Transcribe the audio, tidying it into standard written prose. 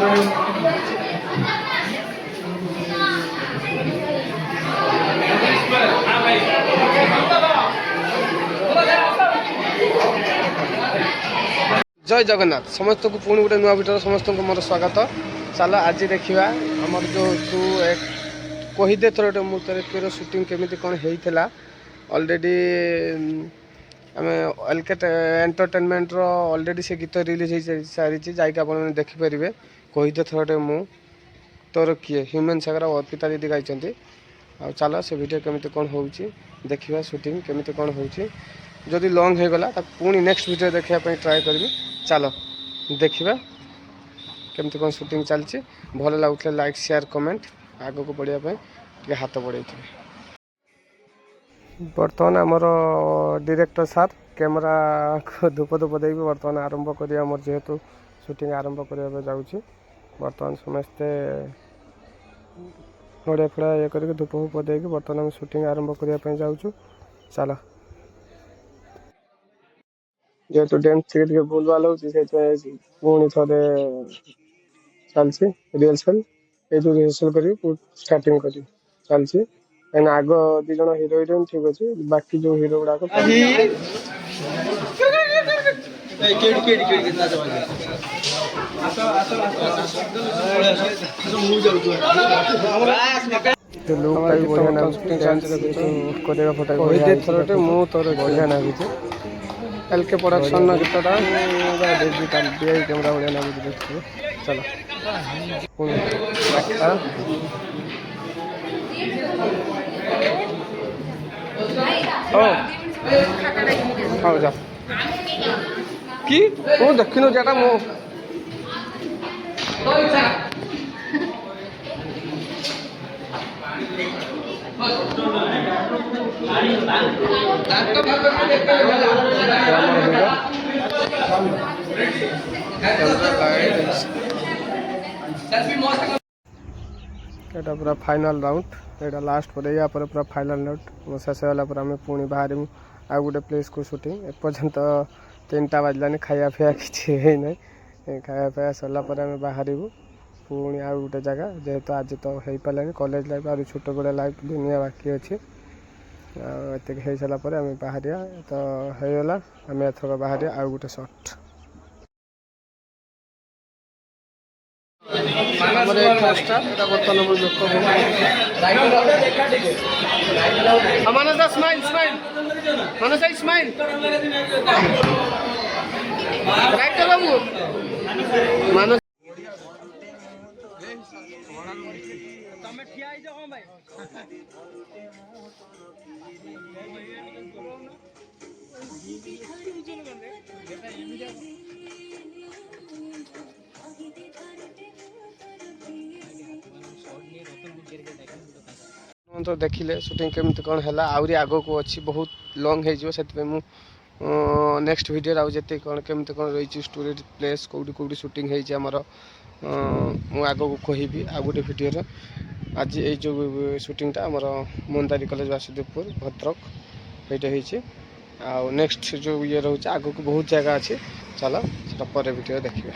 जय जगन्नाथ समस्त को पुणी गोटे नुआ भिडियो समस्त को मोर स्वागत। चल आज देखा आमर जो तू कहीदे थोड़े मुहूर्त तोर सुटिंग केमी कौन होता अलरेडी आम एलके एंटरटेनमेंट अलरेडी से गीत रिलीज हो सारी जाकि आप देखिपारे कहीदे थोड़े मु तोर किए ह्यूमन सागर अर्पिता दीदी गाई। चल से वीडियो केमी कौन हो देखा सुटिंग केमी कौन हो जदि लंग हो गला पुणी नेक्स्ट वीडियो देखापी ट्राए करी। चलो देखा केमती कौन शूटिंग चलती भल लगुले लाइक शेयर कमेंट आग को बढ़ापी हाथ बढ़े। बर्तमान आमर डायरेक्टर सार कैमरा को धूप धूप दे बर्तमान आरंभ कर जेहेतु शूटिंग आरंभ करने जाऊँगी। बर्तमान समस्ते नड़िया फड़ा ये कर धूप फूप दे बर्तमान आम शूटिंग आरंभ करने जाऊँ। चलो जेहेतु डेन्स टे भूल भाल हो पुणी थे चलती रिहर्सल ये जो रिहर्सल कर स्टार्टिंग कर चलती कहीं आग दिज हिरो हिरोइन ठीक अच्छे बाकी जो हिरो गुड़ाक बढ़िया मु तोर बढ़िया लगे एलके प्रोडक्शन गीतटा डिजिटल डीआई कैमरा बढ़िया लगे देखिए। चलो हाँ जा कि देखिनु जेटा मो पूरा फाइनल राउंड यहाँ लास्ट पर या पूरा फाइनल राउंड शेष होगा आम पुणी बाहर आ गोटे प्लेस को शूटिंग एपर्यंत 3टा बाजलानी खाया पिया कि ना खाया पिया सरला आम बाहर पुणी आ गोटे जगह जेहेतु आज तो हो पारानी कॉलेज लाइफ आ छोट बड़े लाइफ दुनिया बाकी अच्छी ये हो सारापर आम बाहर तो होगा आम एथर बाहर आ गोटे shot Manoj smile smile Manoj smile right बाबू मनोज तो देखिले शूटिंग केमती कौन है आहरी आग को अच्छी बहुत लंग हो नेक्स्ट वीडियो आउ जिते कौन केमती कौन रही स्टोरी प्लेस कौटी कौटी शूटिंग होमर मु आग को कहि आ गोटे वीडियो आज ये जो शूटिंगटा आमर मंदारी कॉलेज वासुदेवपुर भद्रक ये नेक्स्ट जो ये रोचे आग को बहुत जगह अच्छी चलो पर वीडियो देखिए।